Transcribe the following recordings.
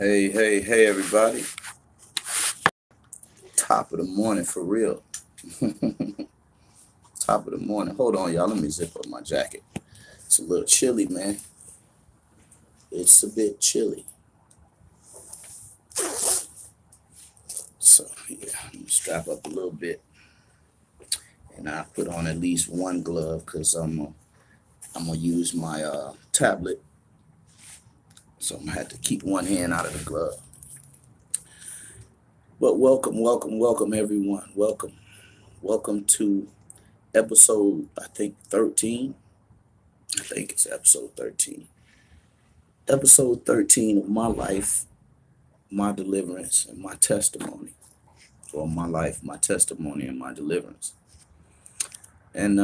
Hey, everybody. Top of the morning for real. Top of the morning. Hold on, y'all. Let me zip up my jacket. It's a little chilly, man. It's a bit chilly. So, yeah, let me strap up a little bit. And I put on at least one glove because I'm going to use my tablet. So I'm going to have to keep one hand out of the glove. But welcome, everyone. Welcome to episode, I think, 13. I think it's episode 13. Episode 13 of my life, my deliverance, and my testimony. Or my life, my testimony, and my deliverance. And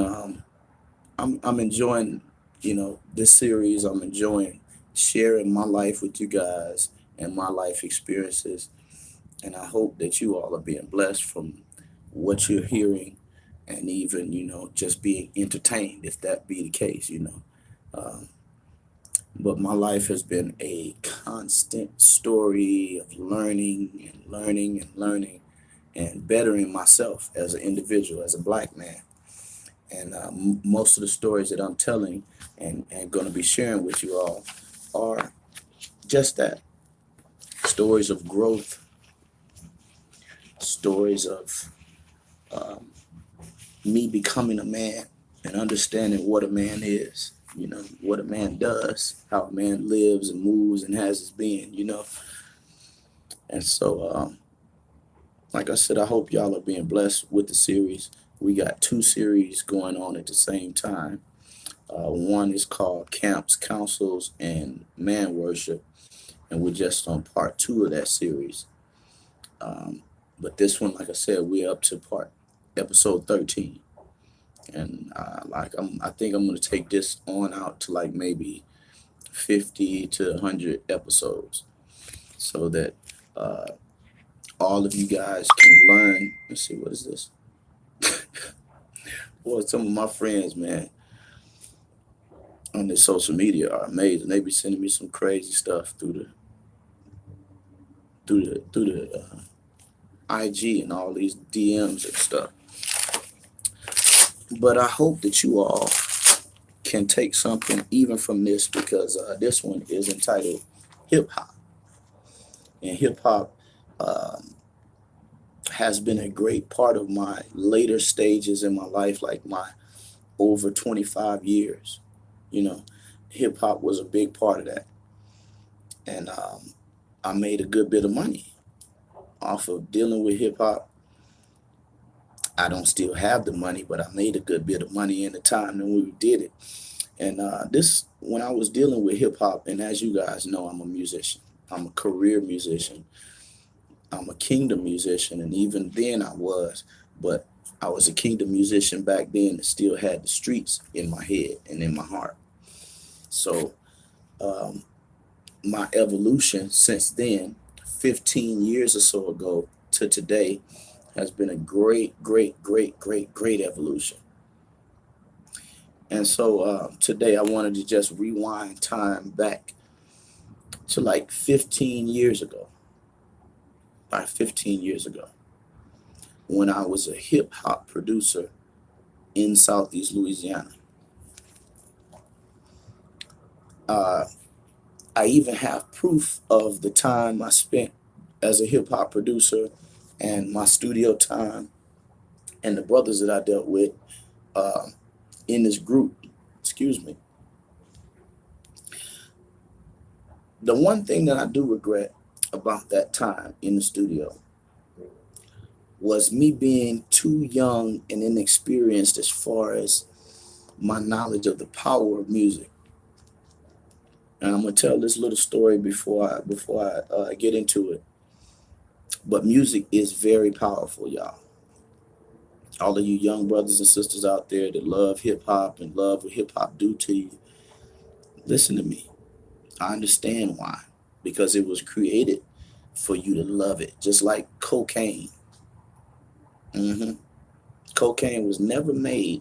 I'm enjoying, this series. I'm enjoying sharing my life with you guys and my life experiences. And I hope that you all are being blessed from what you're hearing and even, just being entertained, if that be the case. Um, But my life has been a constant story of learning and bettering myself as an individual, as a black man. And most of the stories that I'm telling and going to be sharing with you all are just that, stories of growth, stories of um, me becoming a man and understanding what a man is, what a man does, how a man lives and moves and has his being. And so, like I said, I hope y'all are being blessed with the series. We got two series going on at the same time. One is called Camps, Councils, and Man Worship, and we're just on part two of that series. But this one, like I said, we're up to episode 13, and I think I'm gonna take this on out to like maybe 50 to 100 episodes, so that uh, all of you guys can learn. Let's see, what is this? Well, some of my friends, man, on this social media are amazing. They be sending me some crazy stuff through the IG and all these DMs and stuff. But I hope that you all can take something even from this, because this one is entitled Hip Hop. And hip hop um, has been a great part of my later stages in my life, like my over 25 years. You know, hip hop was a big part of that. And I made a good bit of money off of dealing with hip hop. I don't still have the money, but I made a good bit of money in the time when we did it. And this, when I was dealing with hip hop, and as you guys know, I'm a musician. I'm a career musician. I'm a kingdom musician, and even then I was, but I was a kingdom musician back then that still had the streets in my head and in my heart. So um, my evolution since then, 15 years or so ago to today, has been a great evolution. And so today I wanted to just rewind time back to like 15 years ago, about 15 years ago, when I was a hip hop producer in Southeast Louisiana. Uh, I even have proof of the time I spent as a hip hop producer and my studio time and the brothers that I dealt with uh, in this group. Excuse me. The one thing that I do regret about that time in the studio was me being too young and inexperienced as far as my knowledge of the power of music. And I'm gonna tell this little story before I get into it. But music is very powerful, y'all. All of you young brothers and sisters out there that love hip hop and love what hip hop do to you, listen to me. I understand why. Because it was created for you to love it, just like cocaine. hmm Cocaine was never made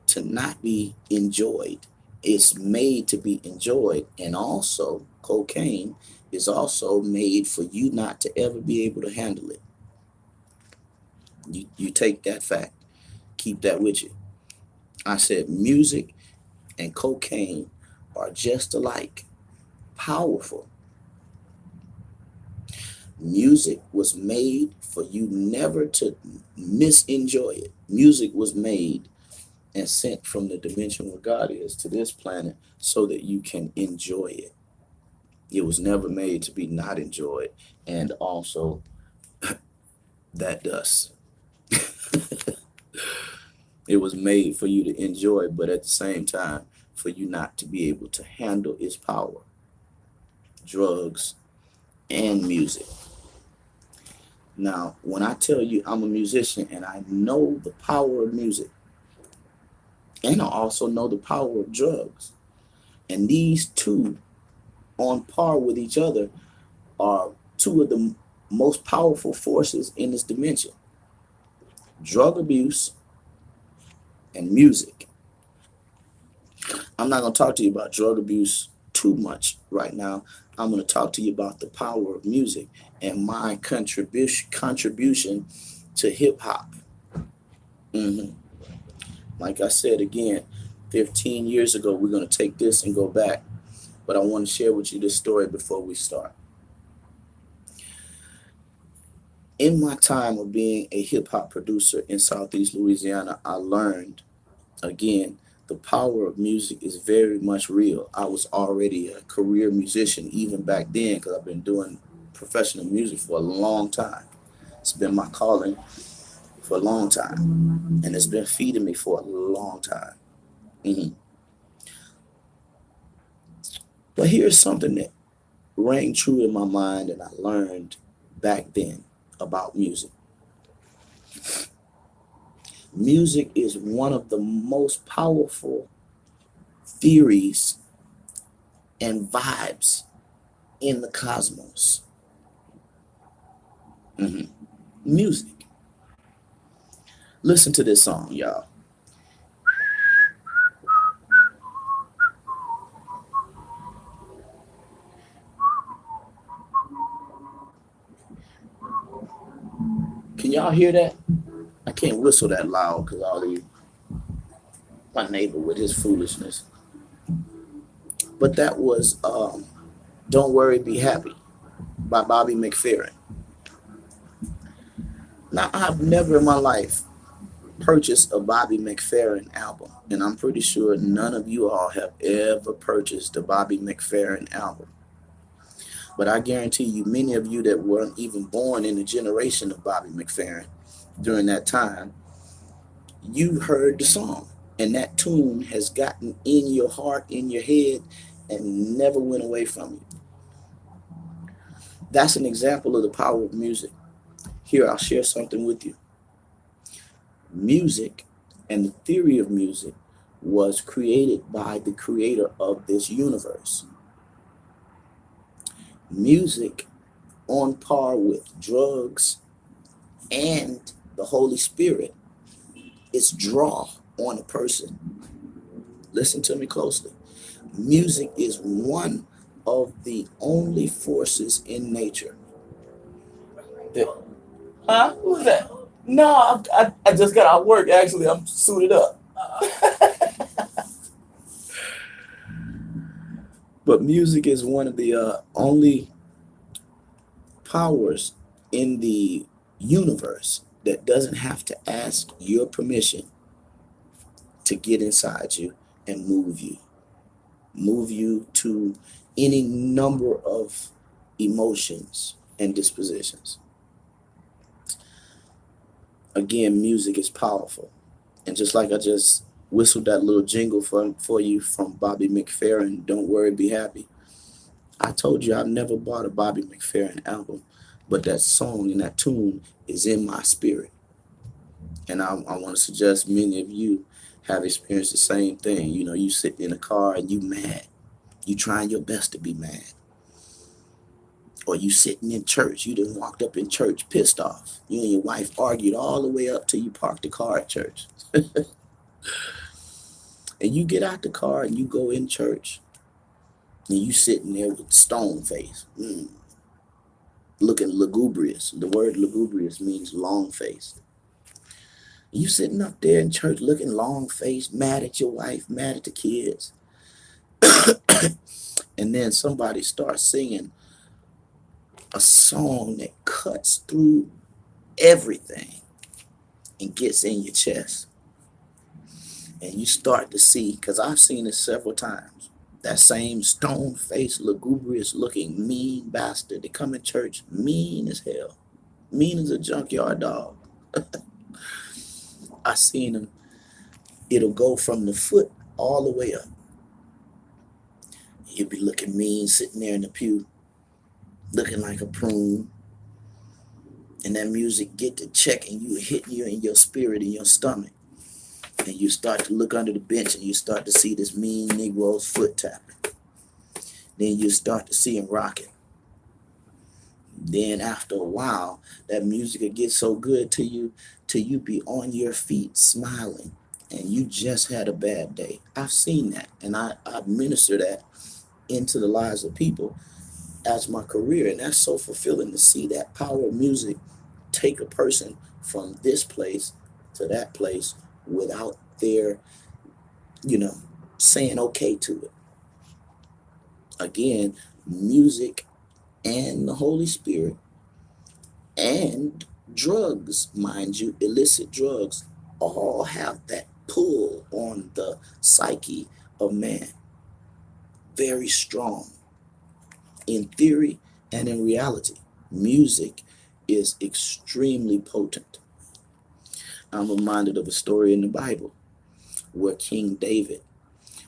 to not be enjoyed. It's made to be enjoyed. And also, cocaine is also made for you not to ever be able to handle it. You take that fact, keep that with you. I said music and cocaine are just alike powerful. Music was made for you never to misenjoy it. Music was made and sent from the dimension where God is to this planet so that you can enjoy it. It was never made to be not enjoyed. And also that does. It was made for you to enjoy, but at the same time, for you not to be able to handle its power. Drugs and music. Now, when I tell you I'm a musician and I know the power of music, and I also know the power of drugs, and these two on par with each other are two of the most powerful forces in this dimension: drug abuse and music. I'm not going to talk to you about drug abuse too much right now. I'm going to talk to you about the power of music and my contribution to hip hop. Like I said again, 15 years ago, we're going to take this and go back. But I want to share with you this story before we start. In my time of being a hip hop producer in Southeast Louisiana, I learned, again, the power of music is very much real. I was already a career musician even back then because I've been doing professional music for a long time. It's been my calling for a long time, and it's been feeding me for a long time. Mhm. But here's something that rang true in my mind and I learned back then about music. Music is one of the most powerful theories and vibes in the cosmos. Mhm. Music. Listen to this song, y'all. Can y'all hear that? I can't whistle that loud because all the my neighbor with his foolishness. But that was "Don't Worry, Be Happy" by Bobby McFerrin. Now, I've never in my life purchased a Bobby McFerrin album, and I'm pretty sure none of you all have ever purchased a Bobby McFerrin album. But I guarantee you, many of you that weren't even born in the generation of Bobby McFerrin during that time, you heard the song, and that tune has gotten in your heart, in your head, and never went away from you. That's an example of the power of music. Here, I'll share something with you. Music and the theory of music was created by the creator of this universe. Music, on par with drugs and the Holy Spirit, is draw on a person. Listen to me closely. Music is one of the only forces in nature. Huh? Who's that? No, I just got out of work. Actually, I'm suited up. But music is one of the only powers in the universe that doesn't have to ask your permission to get inside you and move you to any number of emotions and dispositions. Again, music is powerful. And just like I just whistled that little jingle for you from Bobby McFerrin, "Don't Worry, Be Happy." I told you I've never bought a Bobby McFerrin album, but that song and that tune is in my spirit. And I want to suggest many of you have experienced the same thing. You know, you sit in a car and you mad. You trying your best to be mad. Or you sitting in church. You done walked up in church pissed off. You and your wife argued all the way up till you parked the car at church. And you get out the car and you go in church and you sitting there with stone face, looking lugubrious. The word lugubrious means long faced. You sitting up there in church looking long faced, mad at your wife, mad at the kids, and then somebody starts singing a song that cuts through everything and gets in your chest. And you start to see, because I've seen it several times, that same stone-faced, lugubrious-looking, mean bastard that come in church, mean as hell, mean as a junkyard dog. I seen him. It'll go from the foot all the way up. He'll be looking mean, sitting there in the pew, looking like a prune. And that music get to checking you, hitting you in your spirit, in your stomach. And you start to look under the bench and you start to see this mean Negro's foot tapping. Then you start to see him rocking. Then after a while, that music will get so good to you till you be on your feet smiling. And you just had a bad day. I've seen that. And I minister that into the lives of people as my career. And that's so fulfilling to see that power of music take a person from this place to that place without their, saying okay to it. Again, music and the Holy Spirit and drugs, mind you, illicit drugs, all have that pull on the psyche of man. Very strong in theory and in reality. Music is extremely potent. I'm reminded of a story in the Bible where King David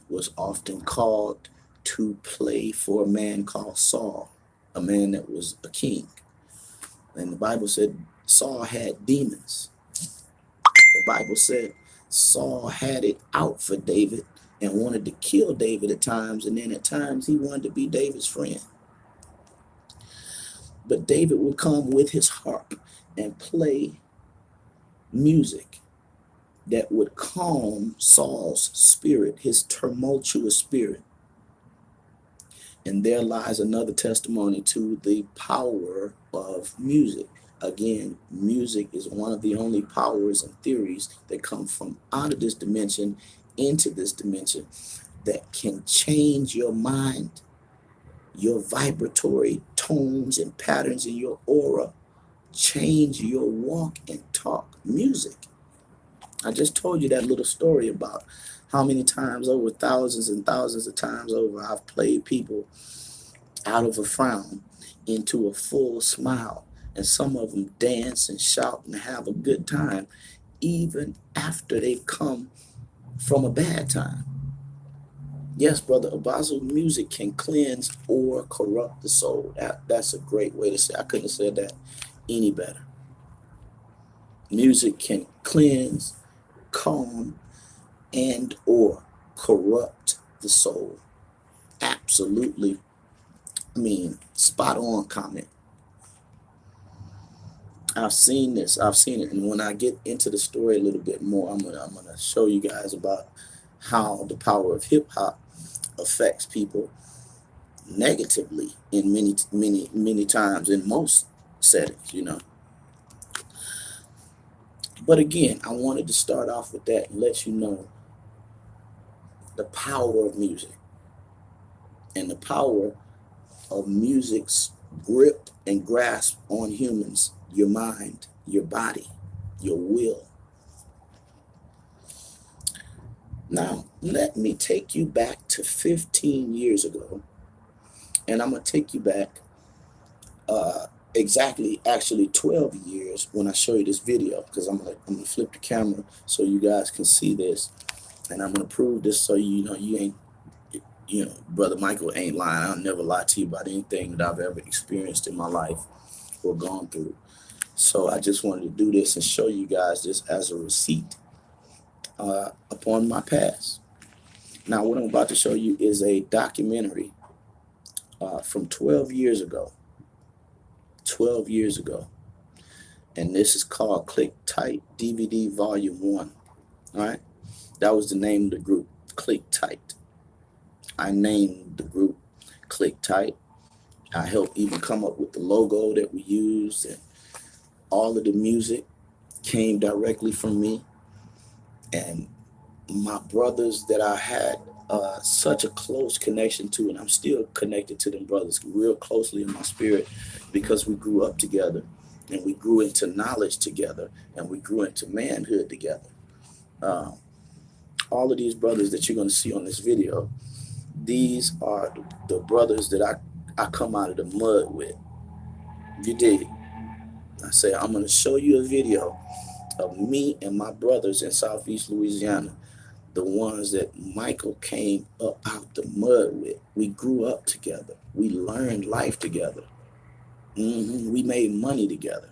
was often called to play for a man called Saul, a man that was a king. And the Bible said Saul had demons. The Bible said Saul had it out for David and wanted to kill David at times, and then at times he wanted to be David's friend. But David would come with his harp and play music that would calm Saul's spirit, his tumultuous spirit. And there lies another testimony to the power of music. Again, music is one of the only powers and theories that come from out of this dimension into this dimension that can change your mind, your vibratory tones and patterns in your aura, change your walk and talk. Music. I just told you that little story about how many times over, thousands and thousands of times over, I've played people out of a frown into a full smile. And some of them dance and shout and have a good time, even after they've come from a bad time. Yes, Brother Abazo, music can cleanse or corrupt the soul. That's a great way to say it. I couldn't have said that any better. Music can cleanse, calm, and or corrupt the soul. Absolutely. Spot on comment. I've seen this. I've seen it. And when I get into the story a little bit more, I'm gonna show you guys about how the power of hip hop affects people negatively in many times, in most settings. But again, I wanted to start off with that and let you know the power of music and the power of music's grip and grasp on humans, your mind, your body, your will. Now, let me take you back to 15 years ago, and I'm going to take you back actually 12 years when I show you this video, because I'm going to flip the camera so you guys can see this, and I'm going to prove this so you ain't, Brother Michael ain't lying. I'll never lie to you about anything that I've ever experienced in my life or gone through. So I just wanted to do this and show you guys this as a receipt upon my past. Now, what I'm about to show you is a documentary from 12 years ago. 12 years ago. And this is called Click Tight DVD Volume 1. All right. That was the name of the group, Click Tight. I named the group Click Tight. I helped even come up with the logo that we used, and all of the music came directly from me. And my brothers that I had such a close connection to, and I'm still connected to them brothers real closely in my spirit because we grew up together and we grew into knowledge together and we grew into manhood together. Um, all of these brothers that you're going to see on this video, these are the brothers that I come out of the mud with. You dig? I say, I'm going to show you a video of me and my brothers in Southeast Louisiana, the ones that Michael came up out the mud with. We grew up together. We learned life together. We made money together.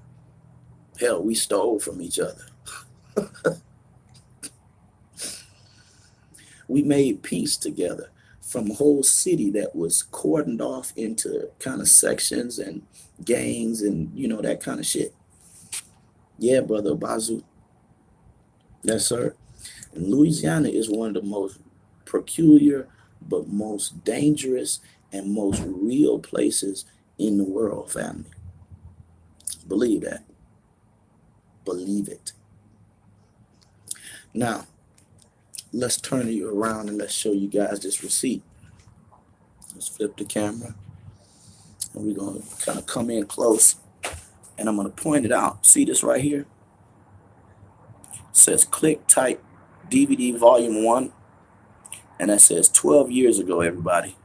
Hell, we stole from each other. We made peace together from a whole city that was cordoned off into kind of sections and gangs and, that kind of shit. Yeah, brother Bazoo. Yes, sir. And Louisiana is one of the most peculiar, but most dangerous and most real places in the world, family. Believe that. Believe it. Now, let's turn you around and let's show you guys this receipt. Let's flip the camera. And we're going to kind of come in close. And I'm going to point it out. See this right here? It says Click Tight DVD Volume 1. And that says 12 years ago, everybody.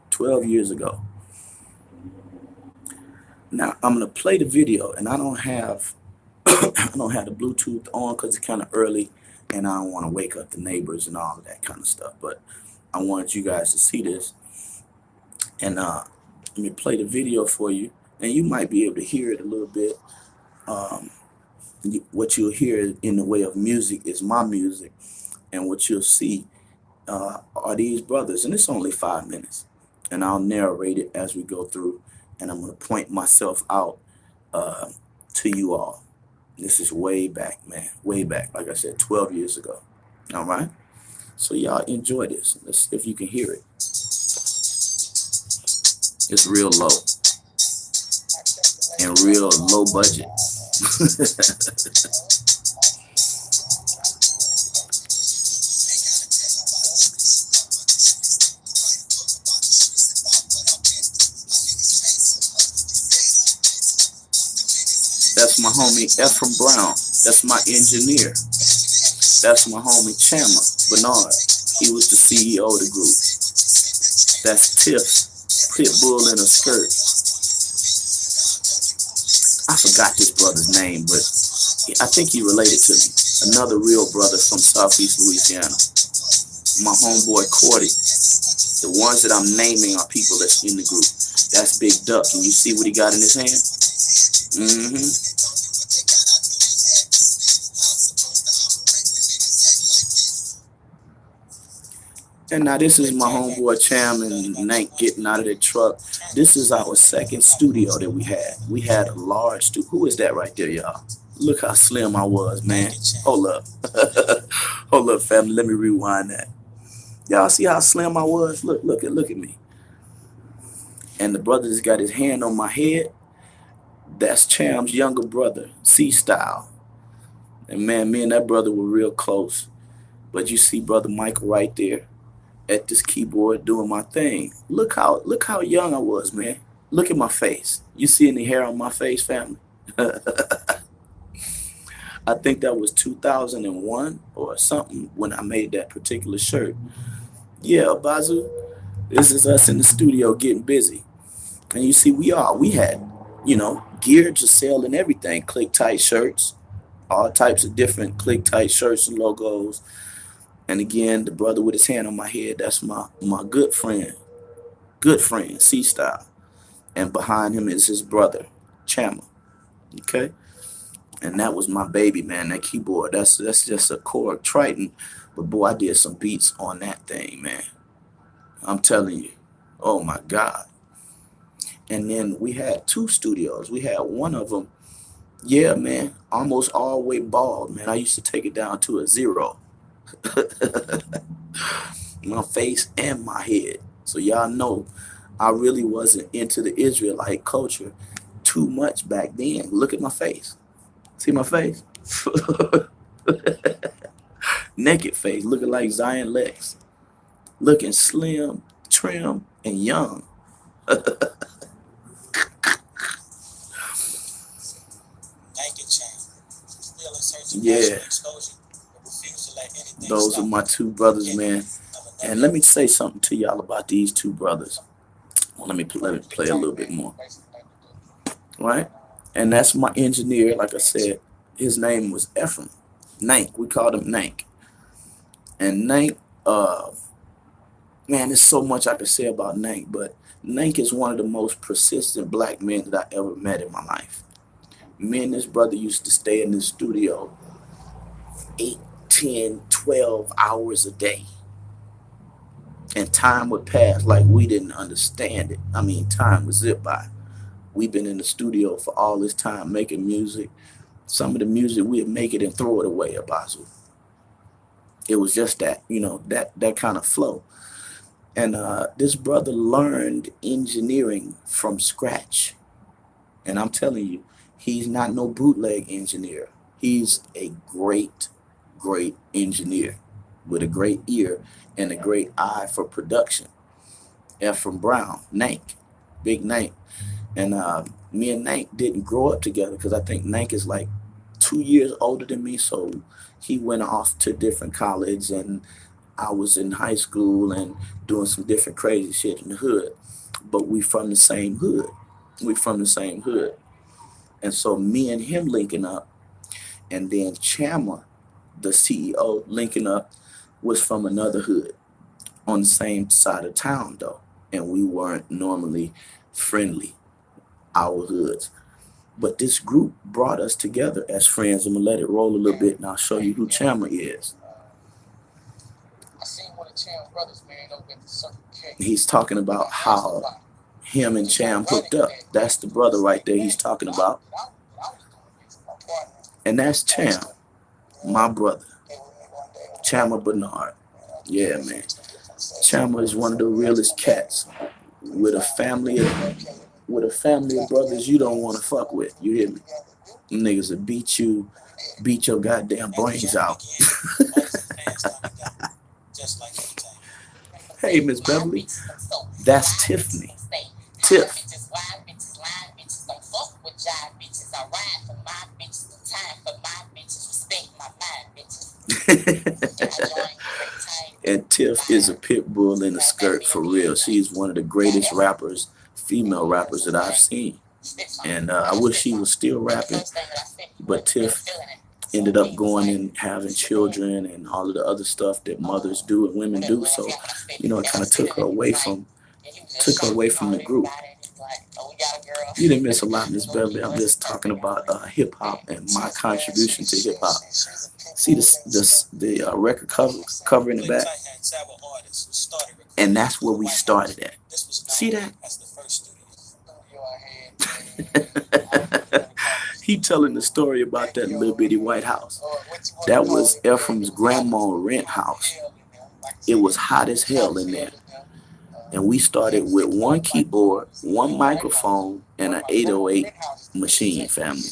12 years ago. Now, I'm going to play the video. And I don't have the Bluetooth on because it's kind of early. And I don't want to wake up the neighbors and all of that kind of stuff. But I wanted you guys to see this. And let me play the video for you. And you might be able to hear it a little bit. What you'll hear in the way of music is my music. And what you'll see are these brothers. And it's only 5 minutes. And I'll narrate it as we go through. And I'm going to point myself out to you all. This is way back, man. Way back. Like I said, 12 years ago. All right? So y'all enjoy this. Let's see if you can hear it. It's real low. And real low budget. That's my homie Ephraim Brown. That's my engineer. That's my homie Chandler Bernard. He was the CEO of the group. That's Tiff, Pitbull in a skirt. I forgot this brother's name, but I think he related to me. Another real brother from Southeast Louisiana. My homeboy Cordy. The ones that I'm naming are people that's in the group. That's Big Duck. And you see what he got in his hand? And now this is my homeboy Cham and Nank getting out of the truck. This is our second studio that we had. We had a large studio. Who is that right there, y'all? Look how slim I was, man. Hold up. Hold up, family. Let me rewind that. Y'all see how slim I was? Look at me. And the brother just got his hand on my head. That's Cham's younger brother, C-Style. And man, me and that brother were real close. But you see brother Michael right there at this keyboard doing my thing. Look how young I was, man. Look at my face. You see any hair on my face, family? I think that was 2001 or something when I made that particular shirt. Yeah, Bazoo, this is us in the studio getting busy. And you see, we had, gear to sell and everything. Click Tight shirts, all types of different Click Tight shirts and logos. And again, the brother with his hand on my head, that's my good friend, C-Style. And behind him is his brother, Chama. Okay? And that was my baby, man, that keyboard. That's just a Korg Triton. But boy, I did some beats on that thing, man. I'm telling you. Oh my God. And then we had 2 studios. We had one of them, yeah, man, almost all the way bald, man. I used to take it down to a 0. My face and my head. So y'all know I really wasn't into the Israelite culture too much back then. Look at my face. See my face? Naked face, looking like Zion Lex, looking slim, trim, and young. Yeah, those are my two brothers, man. And let me say something to y'all about these two brothers. Well, let me play a little bit more, right? And that's my engineer. Like I said, his name was Ephraim. Nank. We called him Nank. And Nank, man, there's so much I could say about Nank, but Nank is one of the most persistent black men that I ever met in my life. Me and this brother used to stay in the studio 8, 10, 12 hours a day. And time would pass like we didn't understand it. I mean, time would zip by. We've been in the studio for all this time making music. Some of the music we'd make it and throw it away, Abazu. It was just that, that kind of flow. And this brother learned engineering from scratch. And I'm telling you, he's not no bootleg engineer. He's a great, great engineer with a great ear and a great eye for production. Ephraim Brown, Nank, big Nank. And me and Nank didn't grow up together because I think Nank is like 2 years older than me. So he went off to different college and I was in high school and doing some different crazy shit in the hood. But we from the same hood. We from the same hood. And so me and him linking up, and then Chama, the CEO, linking up was from another hood on the same side of town though. And we weren't normally friendly, our hoods. But this group brought us together as friends. I'm gonna let it roll a little bit and I'll show you who Chama is. He's talking about how him and Cham hooked up. That's the brother right there he's talking about. And that's Cham, my brother. Chama Bernard. Yeah, man. Chama is one of the realest cats with a family of brothers you don't want to fuck with. You hear me? Them niggas will beat your goddamn brains out. Hey, Miss Beverly. That's Tiffany. Tiff. And Tiff is a pit bull in a skirt for real. She's one of the greatest rappers, female rappers that I've seen. And I wish she was still rapping, but Tiff ended up going and having children and all of the other stuff that mothers do and women do. So, it kind of took her away from the group. You didn't miss a lot, Miss Beverly. I'm just talking about hip hop and my contribution to hip hop. See the record cover in the back, and that's where we started at. See that? He telling the story about that little bitty white house. That was Ephraim's grandma rent house. It was hot as hell in there. And we started with one keyboard, one microphone, and an 808 machine, family.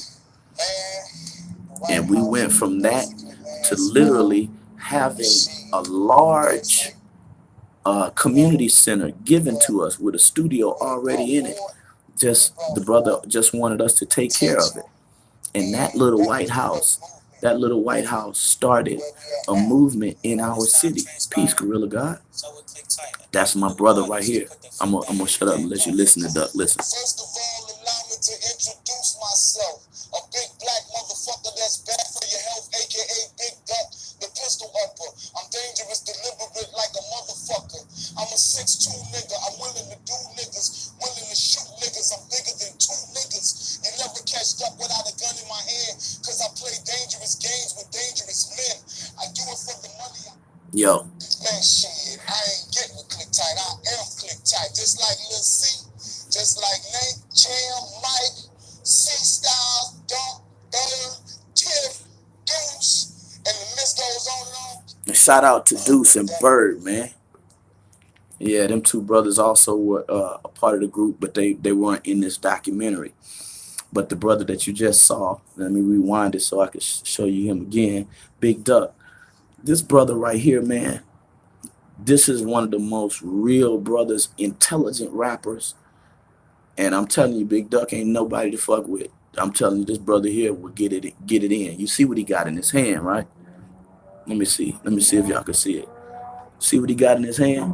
And we went from that to literally having a large community center given to us with a studio already in it. Just the brother just wanted us to take care of it. And that little White House started a movement in our city. Peace, Gorilla God. That's my brother right here. I'm gonna shut up and let you listen to Duck. Listen. First of all, allow me to introduce myself. A big black motherfucker that's bad for your health, aka Big Duck, the pistol upper. I'm dangerous, deliberate like a motherfucker. I'm a 6'2" nigga. I'm willing to do niggas, willing to shoot niggas. I'm bigger than 2 niggas. You never catched up without a gun in my hand, cause I play dangerous games with dangerous men. I do it for the money. Yo. Man, shit, I ain't getting with click tight. I am click tight. Just like Lil C, just like Nate, Cham, Mike, C-Styles, Dunk, Bird, Tiff, Deuce, and the list goes on and on. And shout out to Deuce and Bird, man. Yeah, them two brothers also were a part of the group, but they weren't in this documentary. But the brother that you just saw, let me rewind it so I can show you him again. Big Duck. This brother right here, man, this is one of the most real brothers, intelligent rappers. And I'm telling you, Big Duck ain't nobody to fuck with. I'm telling you, this brother here will get it in. You see what he got in his hand, right? Let me see. Let me see if y'all can see it. See what he got in his hand?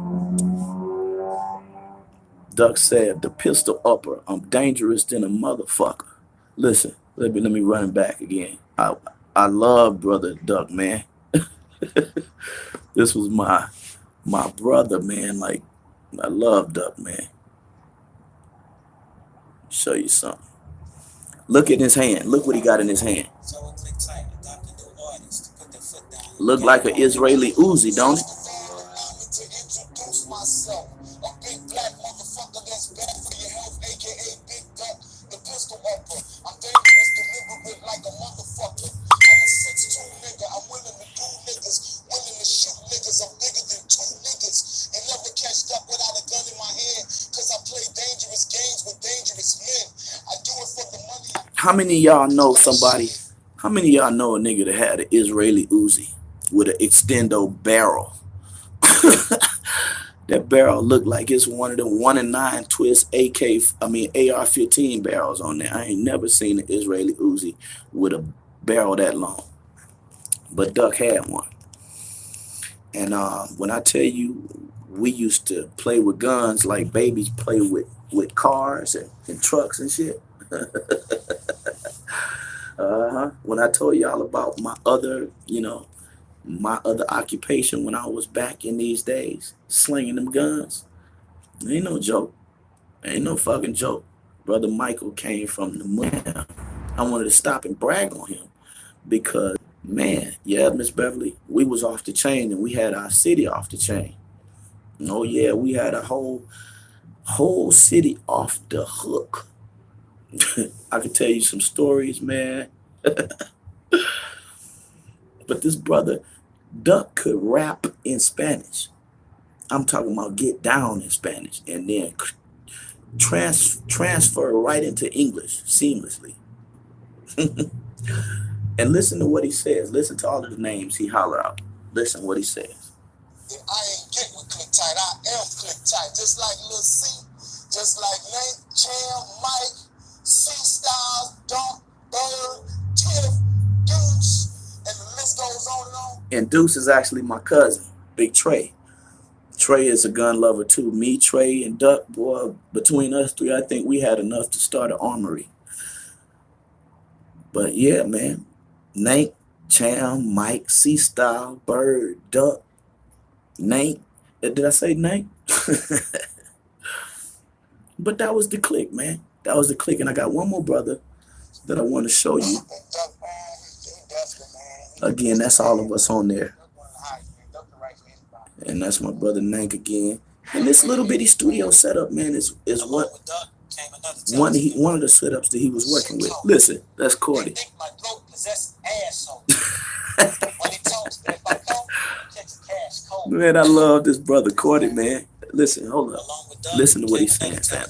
Duck said, the pistol upper. I'm dangerous than a motherfucker. Listen, let me run it back again. I love brother Duck, man. This was my brother, man. Like, I love Duck, man. Show you something. Look at his hand. Look what he got in his hand. Look like an Israeli Uzi, don't it? How many of y'all know somebody? How many of y'all know a nigga that had an Israeli Uzi with an extendo barrel? That barrel looked like it's one of them 1 in 9 twist AR-15 barrels on there. I ain't never seen an Israeli Uzi with a barrel that long. But Duck had one. And when I tell you, we used to play with guns like babies play with cars and trucks and shit. When I told y'all about my other, my other occupation when I was back in these days, slinging them guns, ain't no joke. Ain't no fucking joke. Brother Michael came from the moon. I wanted to stop and brag on him because, man, yeah, Miss Beverly, we was off the chain and we had our city off the chain. Oh yeah, we had a whole city off the hook. I could tell you some stories, man. But this brother Duck could rap in Spanish. I'm talking about get down in Spanish and then transfer right into English seamlessly. And listen to what he says. Listen to all of the names he holler out. Listen what he says. If I ain't get with click tight, I am click tight. Just like Lil C, just like Nate, Cham, Mike, C Styles, Dunk, Bird, Tiff, Deuce, and the list goes on and on. And Deuce is actually my cousin, Big Trey. Trey is a gun lover too. Me, Trey, and Duck, boy, between us three, I think we had enough to start an armory. But yeah, man. Nate, Cham, Mike, C-Style, Bird, Duck, Nate. Did I say Nate? But that was the clique, man. That was the clique. And I got one more brother that I want to show you. Again, that's all of us on there. And that's my brother Nank again. And this little bitty studio setup, man, is what one of the setups that he was working with. Listen, that's Cordy. Man, I love this brother Cordy, man. Listen, hold up. Listen to what he's saying, fam.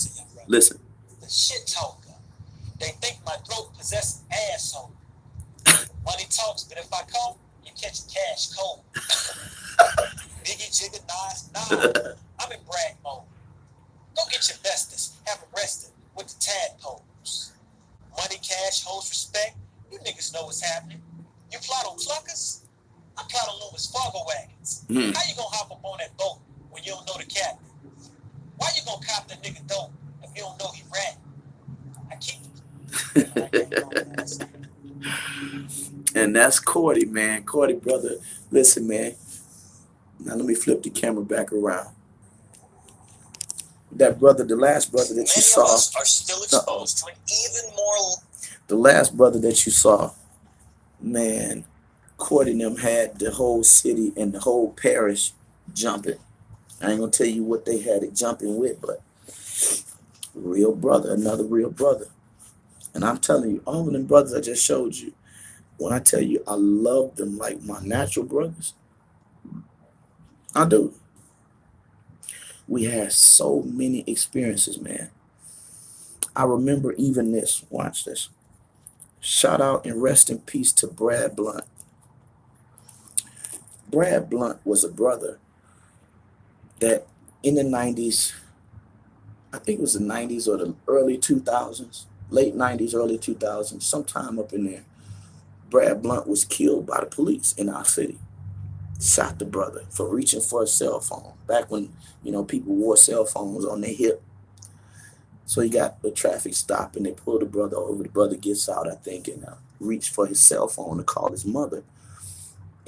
Listen. The shit talker. They think my throat possess asshole. Money talks, but if I come, you catch cash cold. Biggie, Jigga, Nas, I'm in brag mode. Go get your bestest, have arrested with the tadpoles. Money, cash, hoes, respect. You niggas know what's happening. You plot on cluckers? I plot on Loomis Fargo wagons. How you gonna hop up on that boat when you don't know the captain? Why you gonna cop the nigga dope if you don't know he rat? I keep it. And that's Cordy, man. Cordy, brother. Listen, man. Now let me flip the camera back around. That brother, the last brother that you saw. Many of us are still exposed to an even more. The last brother that you saw, man, Cordy and them had the whole city and the whole parish jumping. I ain't gonna tell you what they had it jumping with, but real brother, another real brother. And I'm telling you, all of them brothers I just showed you, when I tell you I love them like my natural brothers, I do. We had so many experiences, man. I remember even this. Watch this. Shout out and rest in peace to Brad Blunt. Brad Blunt was a brother that in the 90s, I think it was the 90s or the early 2000s, late 90s, early 2000s, sometime up in there. Brad Blunt was killed by the police in our city. Shot the brother for reaching for a cell phone. Back when, people wore cell phones on their hip. So he got the traffic stop and they pulled the brother over. The brother gets out, I think, and reached for his cell phone to call his mother.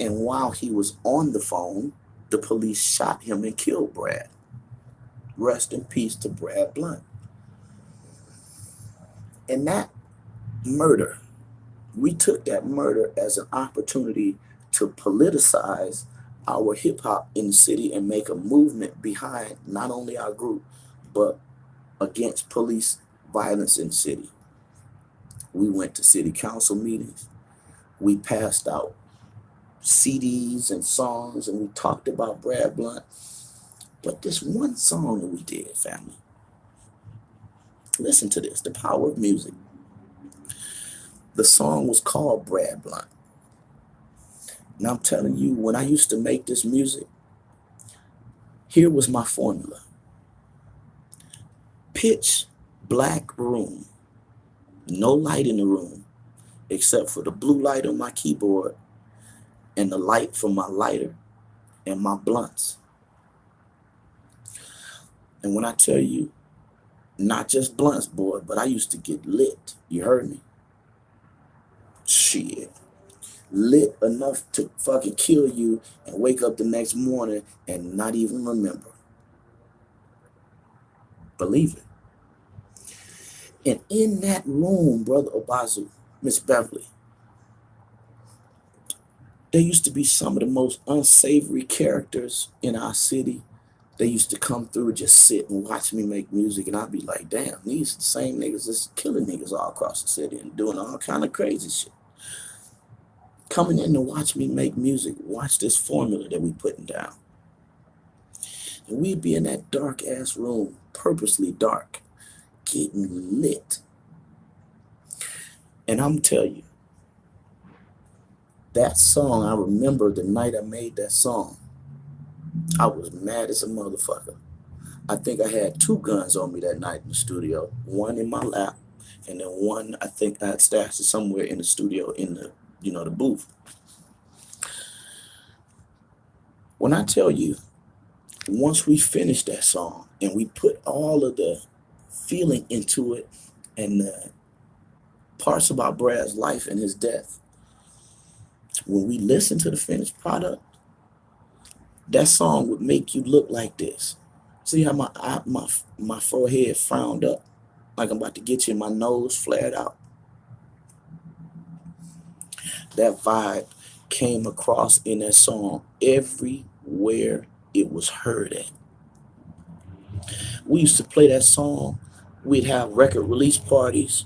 And while he was on the phone, the police shot him and killed Brad. Rest in peace to Brad Blunt. And that murder, we took that murder as an opportunity to politicize our hip hop in the city and make a movement behind not only our group, but against police violence in the city. We went to city council meetings. We passed out CDs and songs and we talked about Brad Blunt. But this one song that we did, family, listen to this, the power of music. The song was called Brad Blunt. And I'm telling you, when I used to make this music, here was my formula. Pitch black room, no light in the room, except for the blue light on my keyboard and the light from my lighter and my blunts. And when I tell you, not just blunts, boy, but I used to get lit. You heard me? Shit. Lit enough to fucking kill you and wake up the next morning and not even remember. Believe it. And in that room, Brother Obazu, Miss Beverly, there used to be some of the most unsavory characters in our city. They used to come through, just sit and watch me make music, and I'd be like, damn, these are the same niggas that's killing niggas all across the city and doing all kind of crazy shit. Coming in to watch me make music, watch this formula that we putting down. And we'd be in that dark ass room, purposely dark, getting lit. And I'm telling you, that song, I remember the night I made that song, I was mad as a motherfucker. I think I had two guns on me that night in the studio, one in my lap, and then one I think I had stashed it somewhere in the studio in the, the booth. When I tell you, once we finished that song and we put all of the feeling into it and the parts about Brad's life and his death, when we listen to the finished product, that song would make you look like this. See how my forehead frowned up, like I'm about to get you, and my nose flared out. That vibe came across in that song everywhere it was heard at. We used to play that song. We'd have record release parties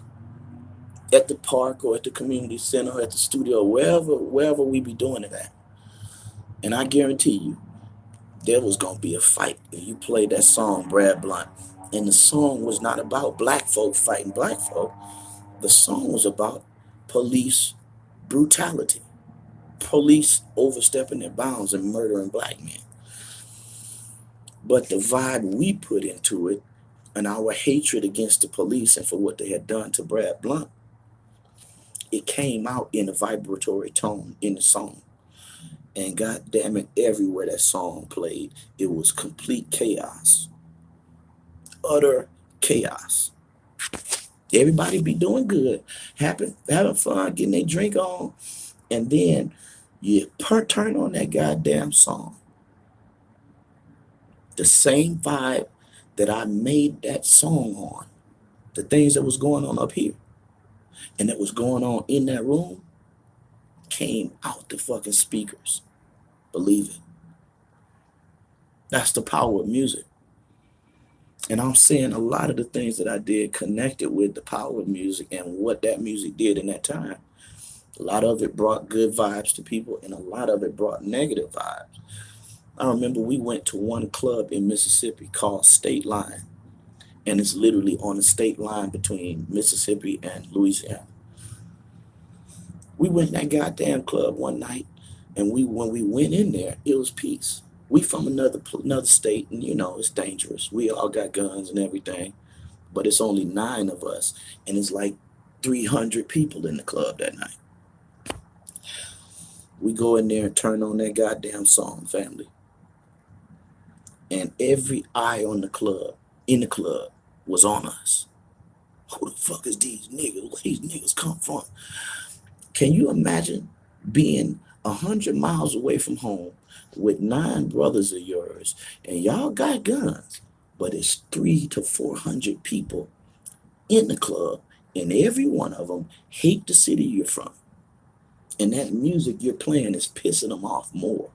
at the park or at the community center or at the studio, wherever we be doing it at. And I guarantee you, there was gonna be a fight if you played that song, Brad Blunt. And the song was not about black folk fighting black folk. The song was about police brutality, police overstepping their bounds and murdering black men. But the vibe we put into it and our hatred against the police and for what they had done to Brad Blunt, it came out in a vibratory tone in the song. And God damn it, everywhere that song played, it was complete chaos. Utter chaos. Everybody be doing good, having fun, getting their drink on, and then you turn on that goddamn song. The same vibe that I made that song on, the things that was going on up here and that was going on in that room came out the fucking speakers. Believe it. That's the power of music. And I'm saying a lot of the things that I did connected with the power of music and what that music did in that time. A lot of it brought good vibes to people and a lot of it brought negative vibes. I remember we went to one club in Mississippi called State Line, and it's literally on the state line between Mississippi and Louisiana. We went in that goddamn club one night, and when we went in there, it was peace. We from another state, and it's dangerous. We all got guns and everything, but it's only 9 of us, and it's like 300 people in the club that night. We go in there and turn on that goddamn song, family, and every eye on the club, in the club, was on us. Who the fuck is these niggas? Where these niggas come from? Can you imagine being 100 miles away from home with 9 brothers of yours, and y'all got guns, but it's 300 to 400 people in the club, and every one of them hate the city you're from, and that music you're playing is pissing them off more.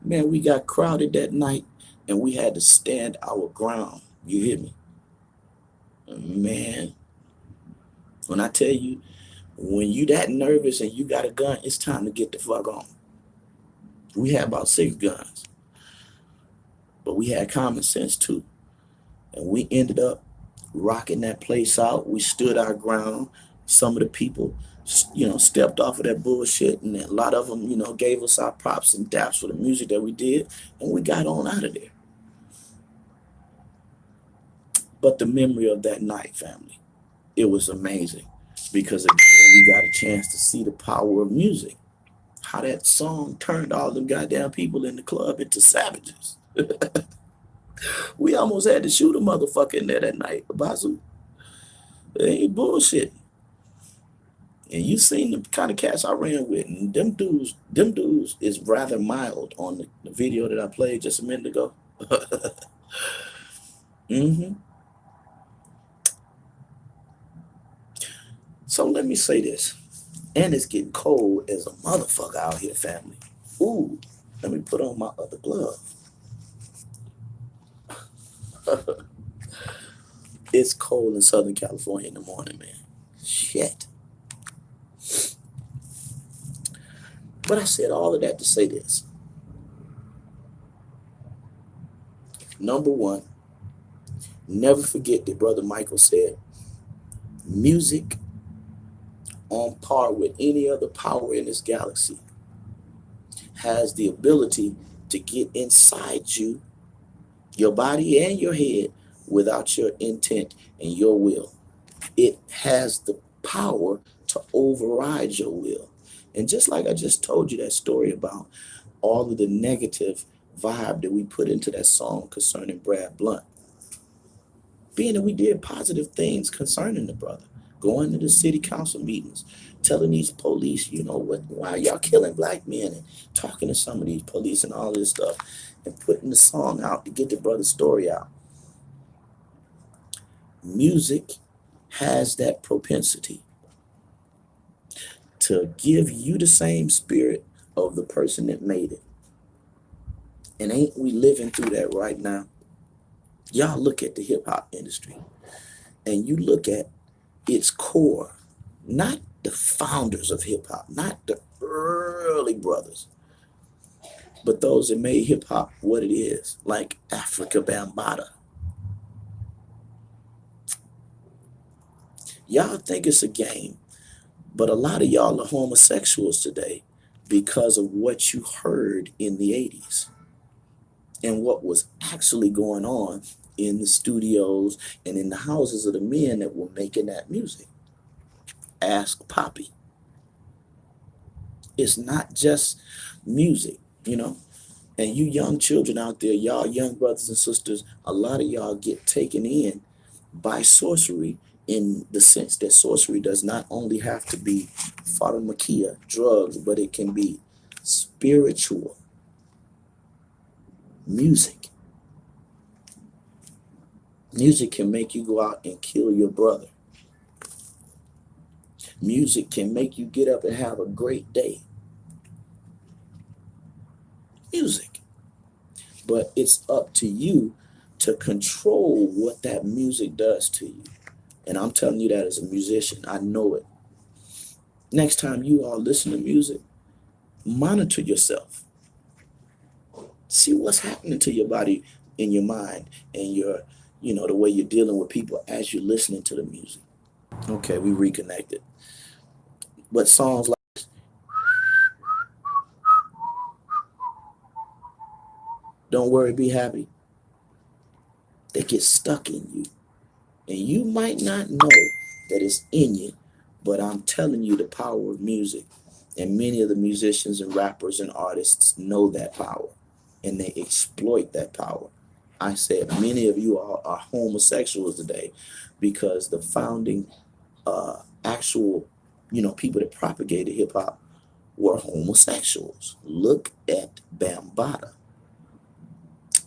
Man, we got crowded that night, and we had to stand our ground. You hear me? Man, when I tell you, when you that nervous and you got a gun, it's time to get the fuck on. We had about 6 guns, but we had common sense too. And we ended up rocking that place out. We stood our ground. Some of the people, stepped off of that bullshit, and a lot of them, gave us our props and daps for the music that we did, and we got on out of there. But the memory of that night, family, it was amazing because again, we got a chance to see the power of music. How that song turned all them goddamn people in the club into savages. We almost had to shoot a motherfucker in there that night, Basu. It ain't bullshit. And you seen the kind of cats I ran with, and them dudes is rather mild on the video that I played just a minute ago. hmm So let me say this, and it's getting cold as a motherfucker out here, family. Ooh, let me put on my other glove. It's cold in Southern California in the morning, man. Shit. But I said all of that to say this. Number one, never forget that Brother Michael said, music on par with any other power in this galaxy has the ability to get inside you, your body and your head, without your intent and your will. It has the power to override your will. And just like I just told you that story about all of the negative vibe that we put into that song concerning Brad Blunt, being that we did positive things concerning the brother, going to the city council meetings, telling these police, why y'all killing black men, and talking to some of these police and all this stuff, and putting the song out to get the brother's story out. Music has that propensity to give you the same spirit of the person that made it. And ain't we living through that right now? Y'all look at the hip hop industry and you look at its core, not the founders of hip hop, not the early brothers, but those that made hip hop what it is, like Africa Bambaataa. Y'all think it's a game, but a lot of y'all are homosexuals today because of what you heard in the 80s and what was actually going on in the studios and in the houses of the men that were making that music. Ask Poppy. It's not just music. And you young children out there, y'all young brothers and sisters, a lot of y'all get taken in by sorcery, in the sense that sorcery does not only have to be pharmakia, drugs, but it can be spiritual music. Music can make you go out and kill your brother. Music can make you get up and have a great day. Music. But it's up to you to control what that music does to you. And I'm telling you that as a musician, I know it. Next time you all listen to music, Monitor yourself. See what's happening to your body and your mind and your, the way you're dealing with people as you're listening to the music. Okay, we reconnected. But songs like Don't Worry, Be Happy, they get stuck in you. And you might not know that it's in you, but I'm telling you the power of music. And many of the musicians and rappers and artists know that power and they exploit that power. I said many of you are homosexuals today because the founding actual, people that propagated hip hop were homosexuals. Look at Bambaataa.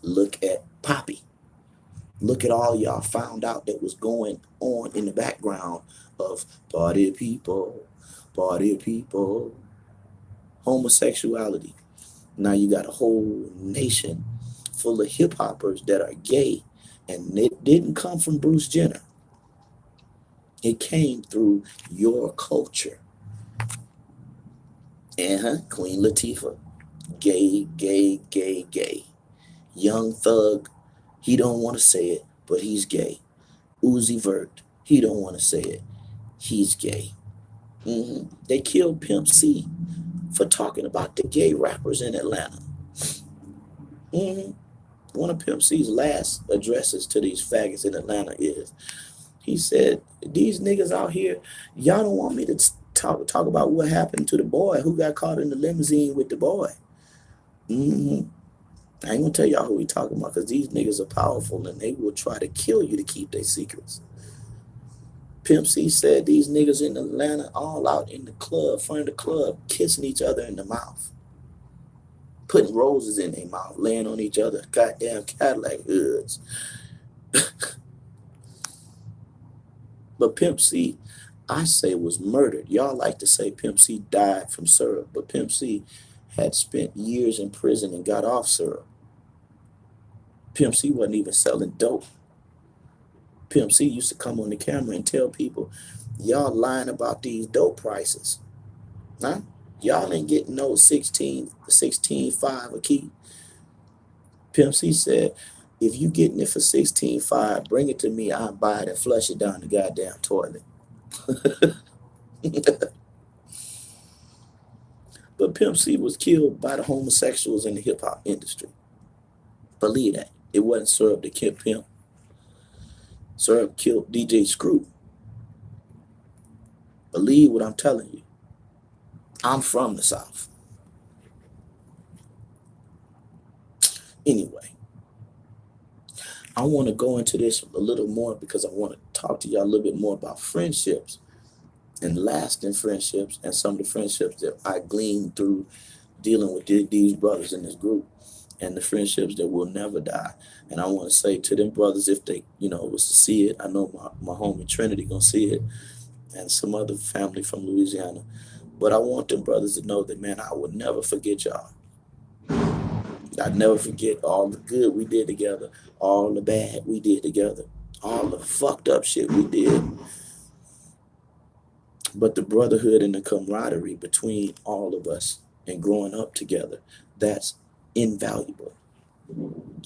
Look at Poppy. Look at all y'all found out that was going on in the background of party people, homosexuality. Now you got a whole nation full of hip hoppers that are gay, and it didn't come from Bruce Jenner. It came through your culture. Queen Latifah, gay, gay, gay, gay. Young Thug, he don't want to say it, but he's gay. Uzi Vert, he don't want to say it, he's gay. They killed Pimp C for talking about the gay rappers in Atlanta. hmm One of Pimp C's last addresses to these faggots in Atlanta is, he said, "These niggas out here, y'all don't want me to talk about what happened to the boy who got caught in the limousine with the boy." hmm I ain't gonna tell y'all who we talking about because these niggas are powerful and they will try to kill you to keep their secrets. Pimp C said these niggas in Atlanta all out in the club, front of the club, kissing each other in the mouth, putting roses in their mouth, laying on each other, goddamn Cadillac hoods. But Pimp C, I say, was murdered. Y'all like to say Pimp C died from syrup, but Pimp C had spent years in prison and got off syrup. Pimp C wasn't even selling dope. Pimp C used to come on the camera and tell people, y'all lying about these dope prices. Huh? Y'all ain't getting no 16.5 a key. Pimp C said, if you getting it for 16.5, bring it to me, I'll buy it and flush it down the goddamn toilet. But Pimp C was killed by the homosexuals in the hip hop industry. Believe that. It wasn't Syrup that killed Pimp. Syrup killed DJ Screw. Believe what I'm telling you. I'm from the South. Anyway, I want to go into this a little more because I want to talk to y'all a little bit more about friendships and lasting friendships and some of the friendships that I gleaned through dealing with these brothers in this group and the friendships that will never die. And I want to say to them brothers, if they, was to see it, I know my homie Trinity gonna see it and some other family from Louisiana. But I want them brothers to know that, man, I would never forget y'all. I'd never forget all the good we did together, all the bad we did together, all the fucked up shit we did. But the brotherhood and the camaraderie between all of us and growing up together, that's invaluable.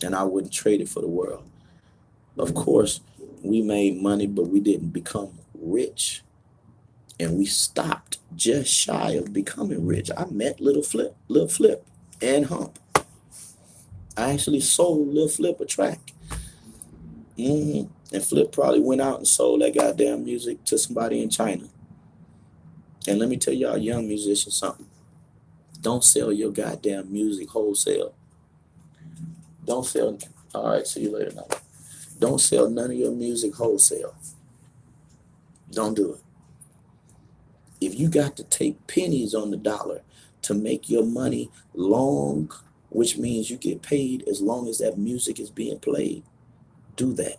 And I wouldn't trade it for the world. Of course, we made money, but we didn't become rich. And we stopped just shy of becoming rich. I met Little Flip, and Hump. I actually sold Lil Flip a track. And Flip probably went out and sold that goddamn music to somebody in China. And let me tell y'all young musicians something. Don't sell your goddamn music wholesale. Don't sell. All right, see you later now. Don't sell none of your music wholesale. Don't do it. If you got to take pennies on the dollar to make your money long, which means you get paid as long as that music is being played, do that.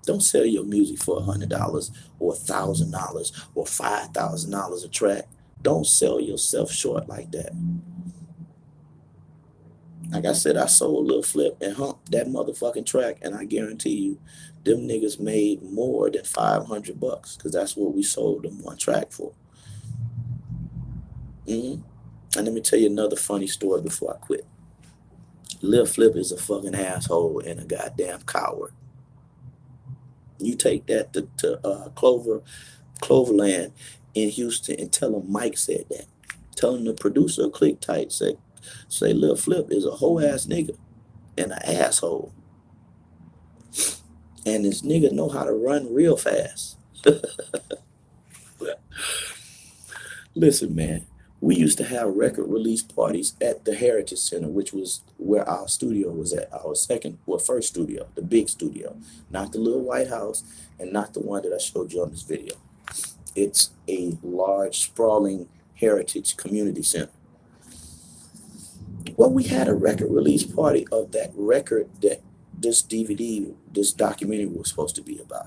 Don't sell your music for $100 or $1,000 or $5,000 a track. Don't sell yourself short like that. Like I said, I sold Lil Flip and Hump that motherfucking track, and I guarantee you, them niggas made more than $500 because that's what we sold them one track for. hmm And let me tell you another funny story before I quit. Lil Flip is a fucking asshole and a goddamn coward. You take that to Cloverland in Houston and tell him Mike said that. Tell him the producer of Click Tight say Lil Flip is a whole ass nigga and an asshole. And this nigga know how to run real fast. Listen, man, we used to have record release parties at the Heritage Center, which was where our studio was at, our first studio, the big studio, not the little White House and not the one that I showed you on this video. It's a large, sprawling heritage community center. Well, we had a record release party of that record that this DVD, this documentary was supposed to be about.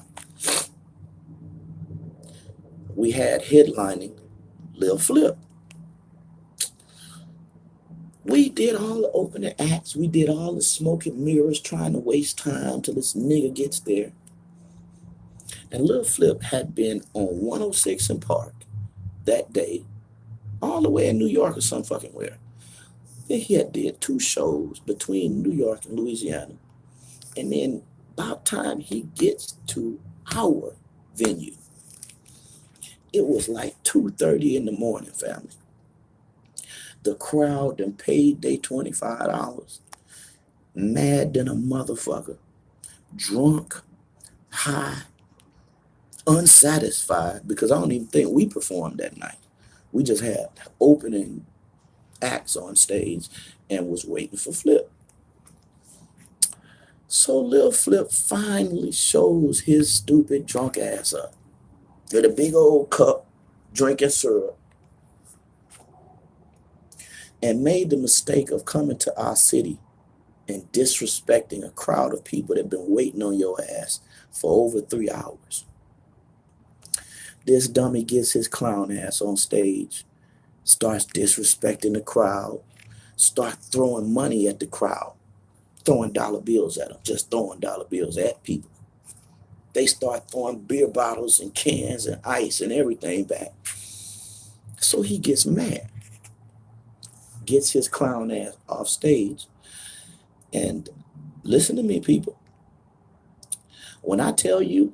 We had headlining Lil Flip. We did all the opening acts. We did all the smoke and mirrors trying to waste time till this nigga gets there. And Lil Flip had been on 106 in Park that day, all the way in New York or some fucking where. Then he had did 2 shows between New York and Louisiana. And then about time he gets to our venue, it was like 2:30 in the morning, family. The crowd done paid they $25, mad than a motherfucker, drunk, high, unsatisfied, because I don't even think we performed that night. We just had opening acts on stage and was waiting for Flip. So Lil Flip finally shows his stupid drunk ass up with a big old cup, drinking syrup, and made the mistake of coming to our city and disrespecting a crowd of people that have been waiting on your ass for over 3 hours. This dummy gets his clown ass on stage, starts disrespecting the crowd, start throwing money at the crowd, throwing dollar bills at them, just throwing dollar bills at people. They start throwing beer bottles and cans and ice and everything back. So he gets mad, gets his clown ass off stage. And listen to me, people. When I tell you,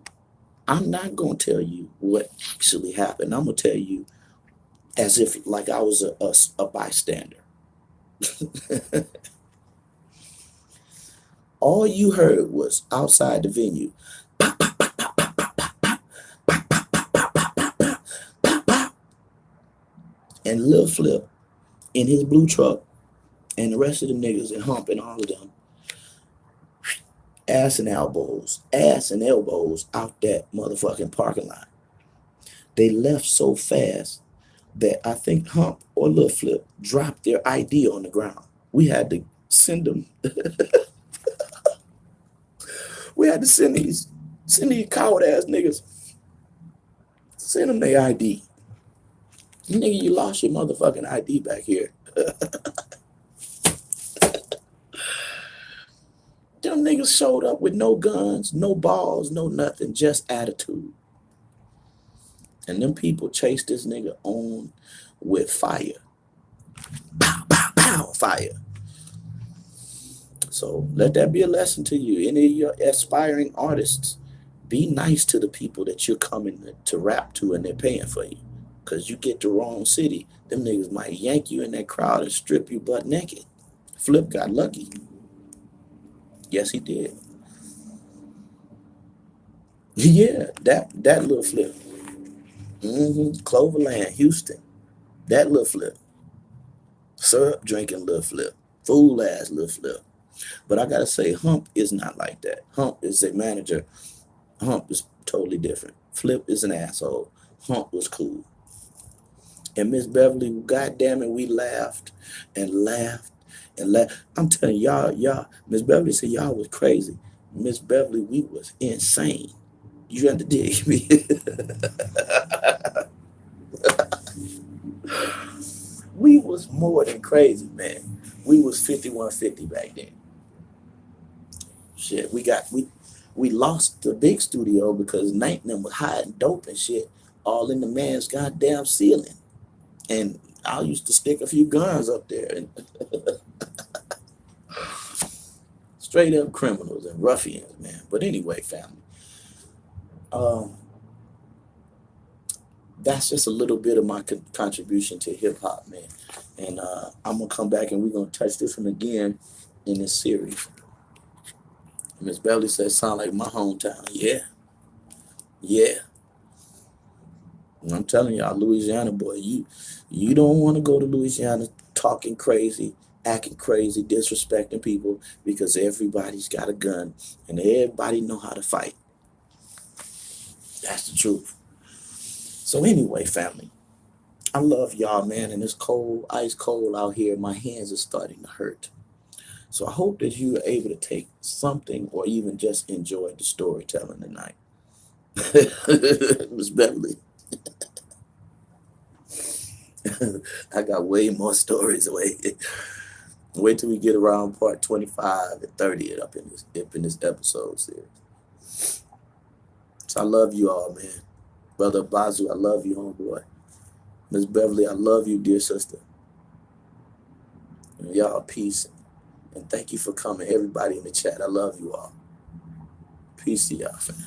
I'm not going to tell you what actually happened. I'm going to tell you as if like I was a bystander. All you heard was outside the venue. Pop, pop, pop, pop, pop, pop, pop, pop, pop, pop, pop, pop, pop, pop, pop, pop. And Lil Flip in his blue truck and the rest of the niggas and Hump and all of them, ass and elbows out that motherfucking parking lot. They left so fast that I think Hump or Lil Flip dropped their ID on the ground. We had to send them. We had to send these coward ass niggas, send them their ID. Nigga, you lost your motherfucking ID back here. Them niggas showed up with no guns, no balls, no nothing, just attitude. And them people chased this nigga on with fire. Pow, pow, pow, fire. So let that be a lesson to you. Any of your aspiring artists, be nice to the people that you're coming to rap to and they're paying for you. Because you get the wrong city, them niggas might yank you in that crowd and strip you butt naked. Flip got lucky. Yes, he did. Yeah, that Lil Flip. Cloverland, Houston. That Lil Flip. Syrup drinking Lil Flip. Fool ass Lil Flip. But I gotta say, Hump is not like that. Hump is a manager. Hump is totally different. Flip is an asshole. Hump was cool. And Miss Beverly, goddamn it, we laughed and laughed and laughed. I'm telling y'all, Miss Beverly said y'all was crazy. Miss Beverly, we was insane. You have to dig me. We was more than crazy, man. We was 5150 back then. Shit, we lost the big studio because Night them was hiding dope and shit all in the man's goddamn ceiling. And I used to stick a few guns up there, and straight up criminals and ruffians, man. But anyway, family, um, that's just a little bit of my contribution to hip hop, man. And I'm gonna come back and we're gonna touch this one again in this series. Miss Beverly says, "Sound like my hometown." Yeah, yeah. And I'm telling y'all, Louisiana boy, you don't want to go to Louisiana talking crazy, acting crazy, disrespecting people because everybody's got a gun and everybody know how to fight. That's the truth. So anyway, family, I love y'all, man, and it's cold, ice cold out here. My hands are starting to hurt. So I hope that you are able to take something or even just enjoy the storytelling tonight. Miss Beverly, I got way more stories. Wait till we get around part 25 and 30 up in this episode series. So I love you all, man. Brother Bazu, I love you, homeboy. Miss Beverly, I love you, dear sister. And y'all, peace. And thank you for coming. Everybody in the chat, I love you all. Peace to y'all, fam.